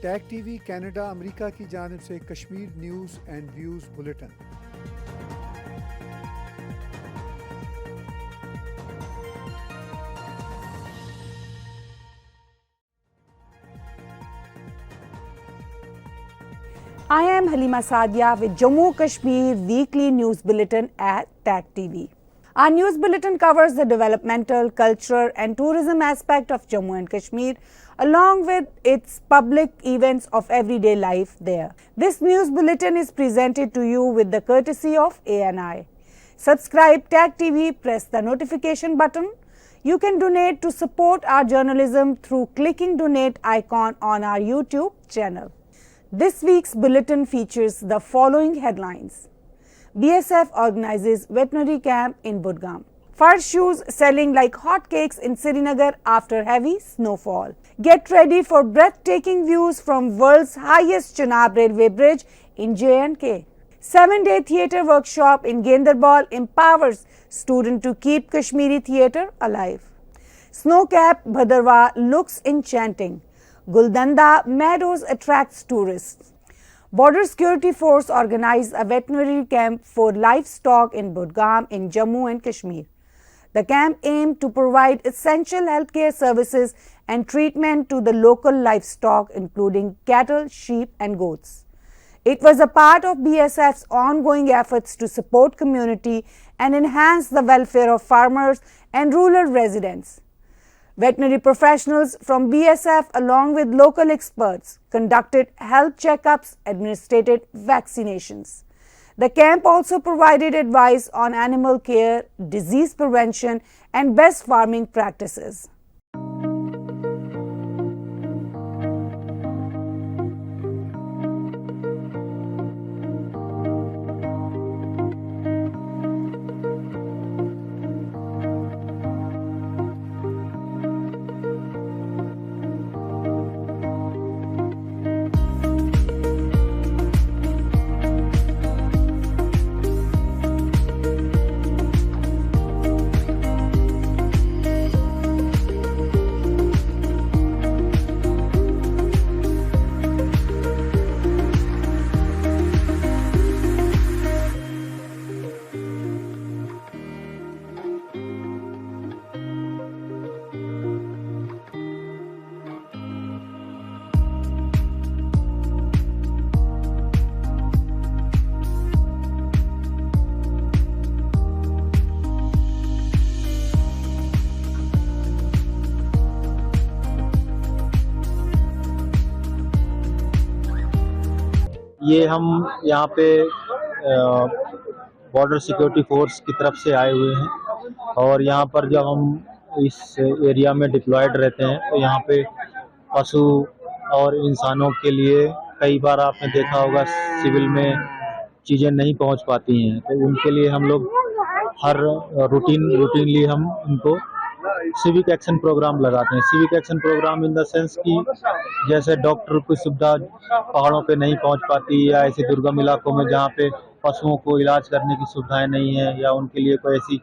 Tag TV Canada America की जानिब से Kashmir news and views bulletin. I am Halima Sadia with Jammu Kashmir Weekly News Bulletin at TAG TV. Our news bulletin covers the developmental, cultural and tourism aspect of Jammu and Kashmir along with its public events of everyday life there. This news bulletin is presented to you with the courtesy of ANI. Subscribe TAG TV, press the notification button. You can donate to support our journalism through clicking donate icon on our YouTube channel. This week's bulletin features the following headlines. BSF organizes veterinary camp in Budgam. Fur shoes selling like hotcakes in Srinagar after heavy snowfall. Get ready for breathtaking views from world's highest Chenab railway bridge in J&K. 7-day theatre workshop in Gaindarbal empowers students to keep Kashmiri theatre alive. Snow-capped Bhadarwah looks enchanting. Guldanda Meadows attracts tourists. Border Security Force organized a veterinary camp for livestock in Budgam in Jammu and Kashmir. The camp aimed to provide essential healthcare services and treatment to the local livestock including cattle, sheep and goats. It was a part of BSF's ongoing efforts to support community and enhance the welfare of farmers and rural residents. Veterinary professionals from BSF along with local experts conducted health checkups, administered vaccinations. The camp also provided advice on animal care, disease prevention and best farming practices. ये हम यहाँ पे border security force की तरफ से आए हुए हैं और यहाँ पर जब हम इस एरिया में डिप्लॉयड रहते हैं तो यहाँ पे पशु और इंसानों के लिए कई बार आपने देखा होगा सिविल में चीज़ें नहीं पहुँच पाती हैं, तो उनके लिए हम लोग हर रूटीनली हम उनको सिविक एक्शन प्रोग्राम लगाते हैं। Civic action programme in the sense कि जैसे डॉक्टर की सुविधा पहाड़ों पे नहीं पहुंच पाती या ऐसे दुर्गम इलाकों में जहाँ पे पशुओं को इलाज करने की सुविधाएं नहीं है या उनके लिए कोई ऐसी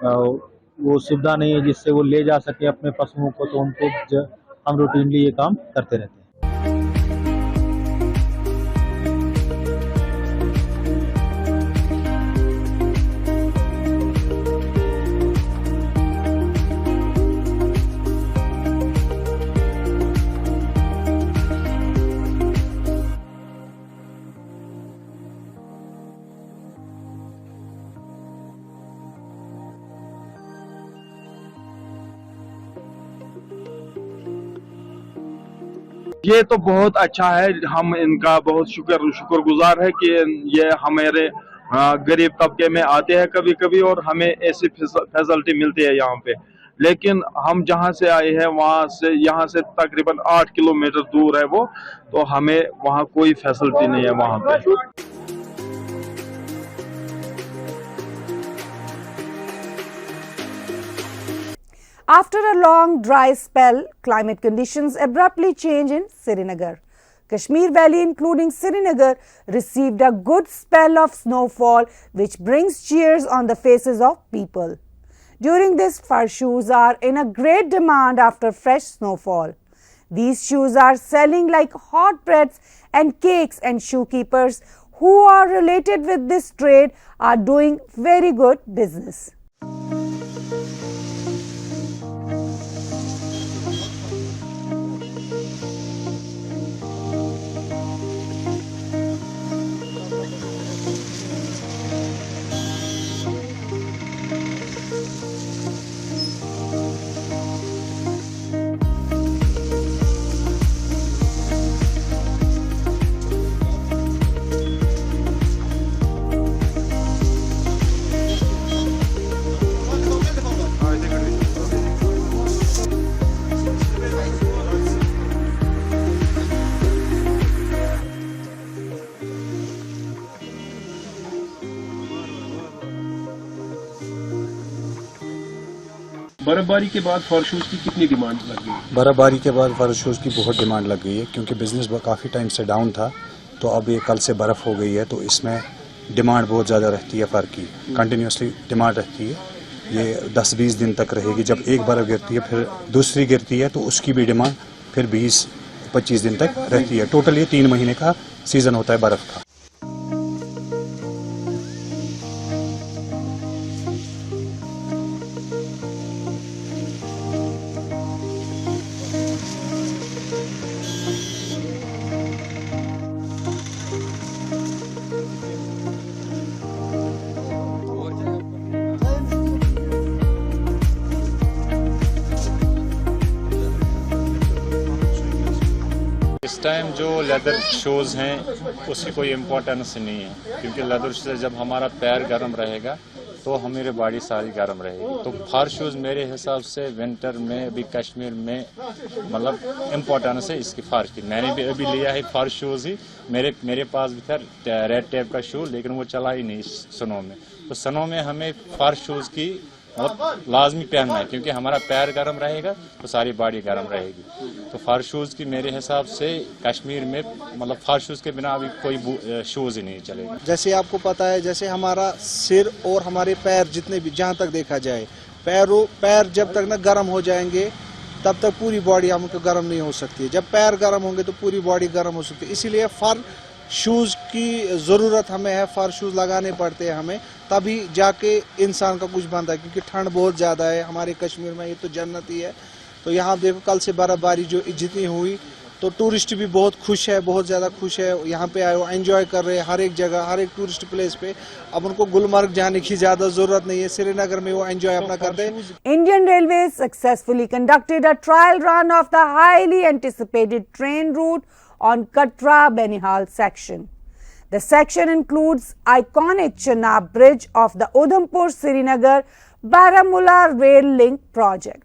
वो सुविधा नहीं है जिससे वो ले जा सके अपने पशुओं को, तो उनको हम रूटीनली ये काम करते रहते हैं। ये तो बहुत अच्छा है, हम इनका बहुत शुक्रगुजार है कि ये हमारे गरीब तबके में आते हैं कभी कभी और हमें ऐसी फैसिलिटी मिलती है यहाँ पे। लेकिन हम जहाँ से आए हैं वहाँ से यहाँ से तकरीबन 8 किलोमीटर दूर है वो, तो हमें वहाँ कोई फैसिलिटी नहीं है वहाँ पे। After a long dry spell, climate conditions abruptly changed in Srinagar. Kashmir Valley, including Srinagar, received a good spell of snowfall which brings cheers on the faces of people. During this, fur shoes are in a great demand after fresh snowfall. These shoes are selling like hotbreads and cakes, and shoekeepers who are related with this trade are doing very good business. बर्फबारी के बाद for shoes की कितनी demand लग गई है? बर्फबारी के बाद फर शूज़ की बहुत डिमांड लग गई है, क्योंकि बिज़नेस काफ़ी टाइम से डाउन था। तो अब ये कल से बर्फ़ हो गई है, तो इसमें डिमांड बहुत ज़्यादा रहती है। फ़र की कंटिन्यूसली डिमांड रहती है। ये 10-20 दिन तक रहेगी। जब एक बर्फ़ गिरती है फिर दूसरी गिरती है, तो उसकी भी डिमांड फिर 20-25 दिन तक रहती है। टोटल ये 3 महीने का सीज़न होता है बर्फ़ का। इस टाइम जो लेदर शूज़ हैं उसकी कोई इम्पोर्टेंस नहीं है, क्योंकि लेदर से जब हमारा पैर गर्म रहेगा तो हमारी बॉडी सारी गर्म रहेगी। तो फर शूज़ मेरे हिसाब से विंटर में अभी कश्मीर में मतलब इम्पोर्टेंस है इसकी फर की। मैंने भी अभी लिया है फर शूज़ ही। मेरे पास भी था रेड टेप का शू, लेकिन वो चला ही नहीं स्नो में। तो स्नो में हमें फर शूज़ की मतलब लाजमी पहनना है, क्योंकि हमारा पैर गर्म रहेगा तो सारी बॉडी गर्म रहेगी। तो फर शूज़ की मेरे हिसाब से कश्मीर में मतलब फर शूज़ के बिना अभी कोई शूज़ ही नहीं चलेगा। जैसे आपको पता है, जैसे हमारा सिर और हमारे पैर जितने भी जहाँ तक देखा जाए, पैर जब तक न गर्म हो जाएंगे तब तक पूरी बॉडी हमको गर्म नहीं हो सकती है। जब पैर गर्म होंगे तो पूरी बॉडी गर्म हो सकती है। इसीलिए फर शूज़ की ज़रूरत हमें है। फर शूज़ लगाने पड़ते हैं हमें, तभी जाके इंसान का कुछ बनता है, क्योंकि ठंड बहुत ज़्यादा है हमारे कश्मीर में। ये तो जन्नत ही है। तो यहाँ देखो कल से बर्फबारी जो जितनी हुई, तो टूरिस्ट भी बहुत खुश है, बहुत ज़्यादा खुश है। यहाँ पे आए, वो एंजॉय कर रहे हैं हर एक जगह, हर एक टूरिस्ट प्लेस पे। अब उनको गुलमर्ग जाने की ज़्यादा ज़रूरत नहीं है, श्रीनगर में वो एंजॉय अपना करते हैं। Indian Railways successfully conducted a trial run of the highly anticipated train route on Katra-Benihal section. The section includes iconic Chenab Bridge of the Udhampur-Srinagar-Baramulla Rail Link project.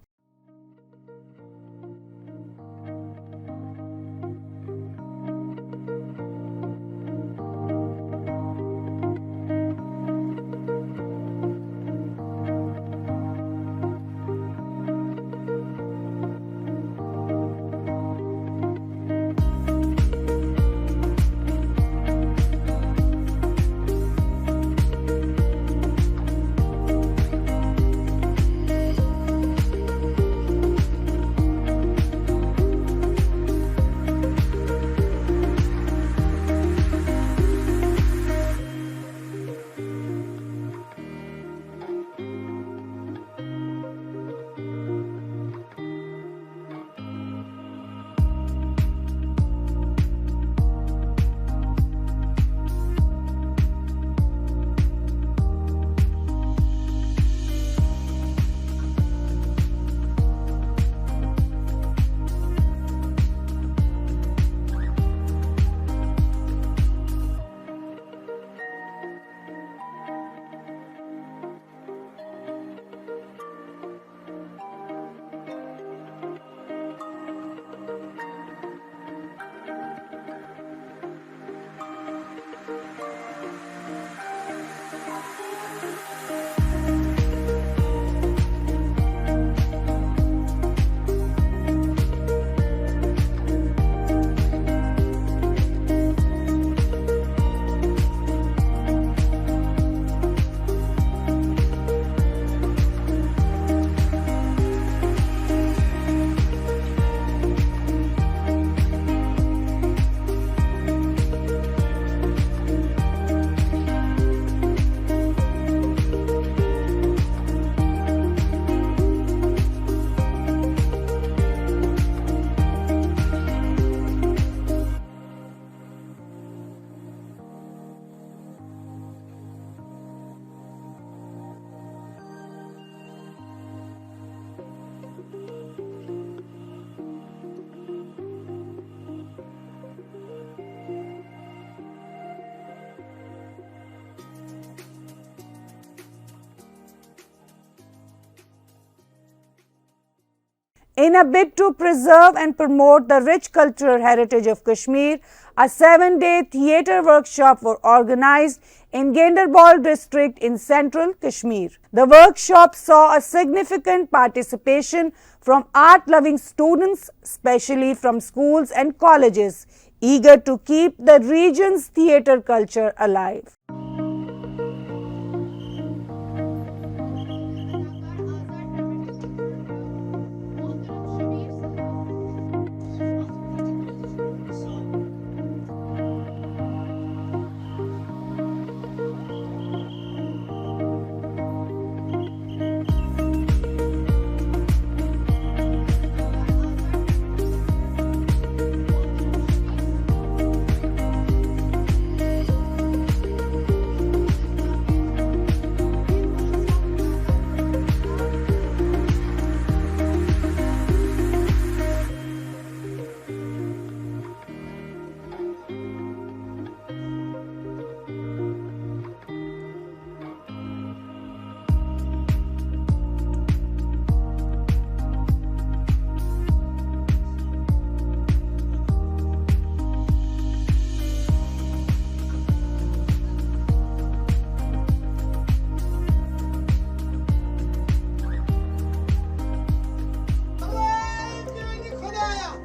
In a bid to preserve and promote the rich cultural heritage of Kashmir, a 7-day theatre workshop were organized in Ganderbal district in central Kashmir. The workshop saw a significant participation from art-loving students, especially from schools and colleges, eager to keep the region's theatre culture alive.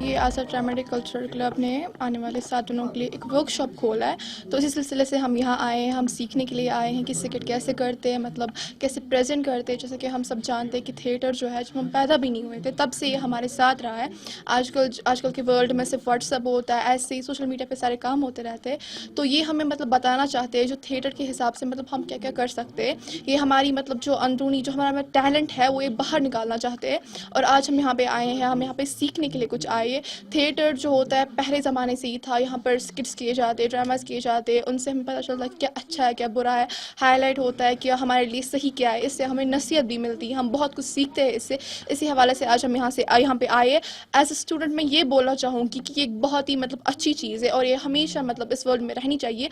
ये आशा dramatic cultural club ने आने वाले 7 दिनों के लिए एक workshop खोला है, तो इसी सिलसिले से हम यहाँ आए हैं। हम सीखने के लिए आए हैं कि क्रिकेट कैसे करते हैं, मतलब कैसे प्रेजेंट करते हैं। जैसे कि हम सब जानते हैं कि थिएटर जो है, जब हम पैदा भी नहीं हुए थे तब से ये हमारे साथ रहा है। आजकल के वर्ल्ड में सिर्फ व्हाट्सअप होता है, ऐसे ही सोशल मीडिया पे सारे काम होते रहते हैं। तो ये हमें मतलब बताना चाहते हैं जो थिएटर के हिसाब से मतलब हम क्या क्या कर सकते हैं। ये हमारी मतलब जो अंदरूनी जो हमारा टैलेंट है वो ये बाहर निकालना चाहते हैं। और आज हम यहाँ पे आए हैं, हम यहाँ पे सीखने के लिए कुछ आए। थिएटर जो होता है पहले ज़माने से ही था, यहाँ पर स्किट्स किए जाते, ड्रामास किए जाते, उनसे हमें पता चलता है क्या अच्छा है क्या बुरा है, हाईलाइट होता है कि हमारे लिए सही क्या है। इससे हमें नसीहत भी मिलती है, हम बहुत कुछ सीखते हैं इससे। इसी हवाले से आज हम यहाँ पे आए। एज ए स्टूडेंट मैं ये बोलना चाहूँगी कि ये एक बहुत ही मतलब अच्छी चीज़ है और ये हमेशा मतलब इस वर्ल्ड में रहनी चाहिए।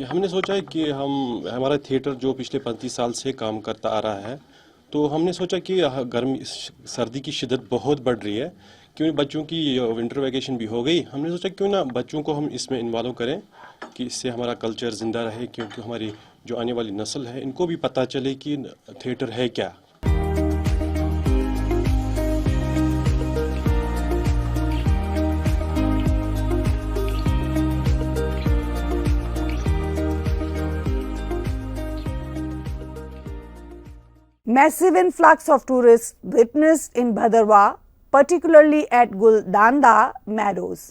हमने सोचा है कि हमारा थिएटर जो पिछले 35 साल से काम करता आ रहा है, तो हमने सोचा कि गर्मी सर्दी की शिद्दत बहुत बढ़ रही है, क्योंकि बच्चों की विंटर वैकेशन भी हो गई। हमने सोचा क्यों ना बच्चों को हम इसमें इन्वॉल्व करें कि इससे हमारा कल्चर ज़िंदा रहे, क्योंकि हमारी जो आने वाली नस्ल है इनको भी पता चले कि थिएटर है क्या। Massive influx of tourists witnessed in Bhadarwah, particularly at Guldanda Meadows.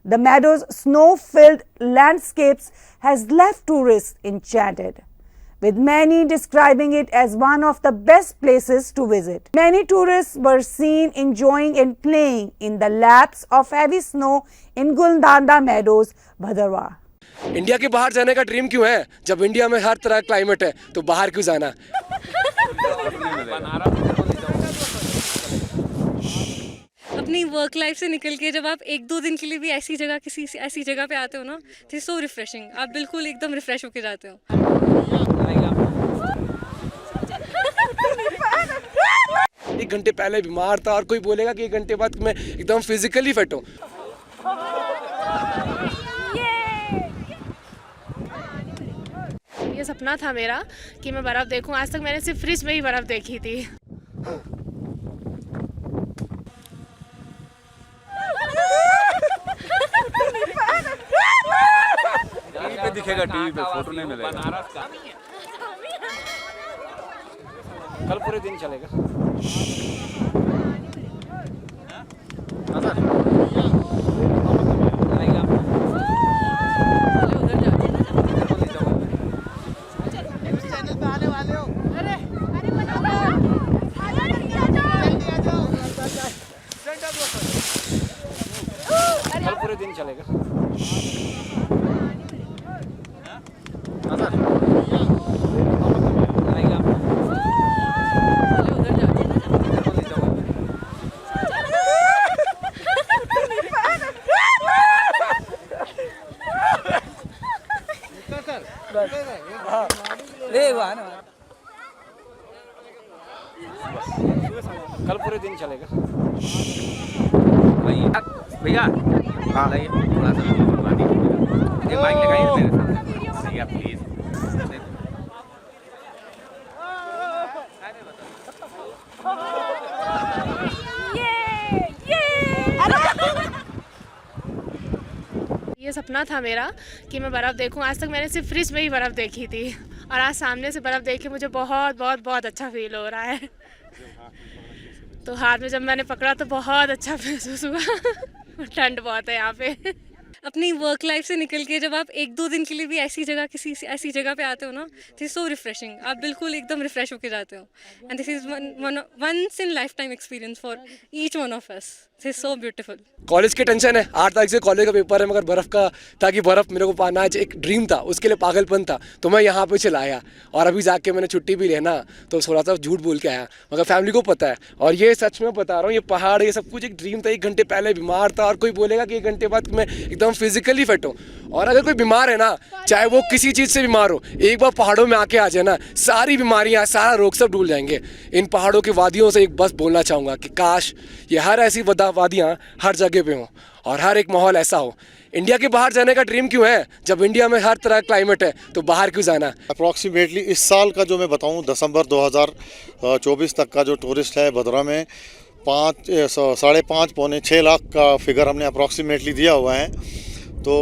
The meadows' snow-filled landscapes has left tourists enchanted, with many describing it as one of the best places to visit. Many tourists were seen enjoying and playing in the laps of heavy snow in Guldanda Meadows, Bhadarwah. India के बाहर जाने का dream क्यों है? जब India में हर तरह climate है तो बाहर क्यों जाना? अपनी वर्क लाइफ से निकल के जब आप 1-2 दिन के लिए भी ऐसी जगह किसी ऐसी जगह पे आते हो ना, तो सो रिफ्रेशिंग, आप बिल्कुल एकदम रिफ्रेश होके जाते हो। 1 घंटे पहले बीमार था और कोई बोलेगा कि 1 घंटे बाद मैं एकदम फिजिकली फिट हूँ। ये सपना था मेरा कि मैं बर्फ़ देखूं। आज तक मैंने सिर्फ फ्रिज में ही बर्फ़ देखी थी। दिखेगा टीवी पे, फोटो नहीं मिलेगा। कल पूरे दिन चलेगा। कल पूरे दिन चलेगा। कल पूरे दिन चलेगा। भैया हाँ थोड़ा सा ये माइक लगाइए मेरे साथ भैया प्लीज। ये सपना था मेरा कि मैं बर्फ़ देखूं। आज तक मैंने सिर्फ फ्रिज में ही बर्फ़ देखी थी और आज सामने से बर्फ़ देख के मुझे बहुत बहुत बहुत अच्छा फील हो रहा है। तो हाथ में जब मैंने पकड़ा तो बहुत अच्छा महसूस हुआ। ठंड बहुत है यहाँ पे। अपनी वर्क लाइफ से निकल के जब आप एक दो दिन के लिए भी ऐसी जगह किसी ऐसी जगह पे आते हो ना, दिस इज सो रिफ्रेशिंग। आप बिल्कुल एकदम रिफ्रेश होके जाते हो and this is once in life time experience for each one of us. This is so beautiful. College की टेंशन है, 8 तारीख से कॉलेज का पेपर है, मगर बर्फ़ का ताकि बर्फ़ मेरे को पाना है, एक ड्रीम था, उसके लिए पागलपन था, तो मैं यहाँ पे चला आया। और अभी जाके मैंने छुट्टी भी लेना तो थोड़ा सा झूठ बोल के आया, मगर फैमिली को पता है। और ये सच में बता रहा हूँ, ये पहाड़ ये सब कुछ एक ड्रीम था। 1 घंटे पहले बीमार था और कोई बोलेगा कि 1 घंटे बाद मैं एकदम फिजिकली फिट हूँ। और अगर कोई बीमार है ना, चाहे वो किसी चीज़ से बीमार हो, एक बार पहाड़ों में आके आ जाए ना, सारी बीमारियाँ सारा रोग सब भूल जाएंगे। इन पहाड़ों की वादियों से एक बस बोलना चाहूँगा कि काश ये हर ऐसी वादियाँ हर जगह पे हो और हर एक माहौल ऐसा हो। इंडिया के बाहर जाने का ड्रीम क्यों है जब इंडिया में हर तरह का क्लाइमेट है, तो बाहर क्यों जाना। अप्रॉक्सीमेटली इस साल का जो मैं बताऊं, दिसंबर 2024 तक का जो टूरिस्ट है भदोरा में 5.5 पौने 6 लाख का फिगर हमने अप्रॉक्सीमेटली दिया हुआ है। तो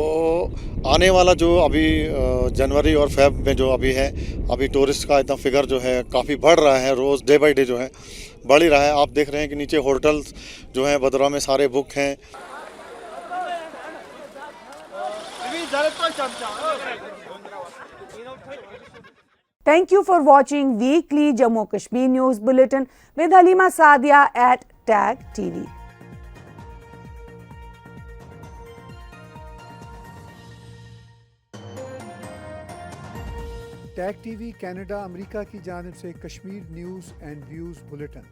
आने वाला जो अभी जनवरी और फेब में जो अभी है, अभी टूरिस्ट का इतना फिगर जो है काफ़ी बढ़ रहा है, रोज़ डे बाई डे जो है बढ़ ही रहा है। आप देख रहे हैं कि नीचे होटल्स जो हैं भदोरा में सारे बुक हैं। Thank you for watching weekly Jammu Kashmir News Bulletin with Halima Saadia at Tag TV. Tag TV Canada America की जानिब से Kashmir news and views bulletin.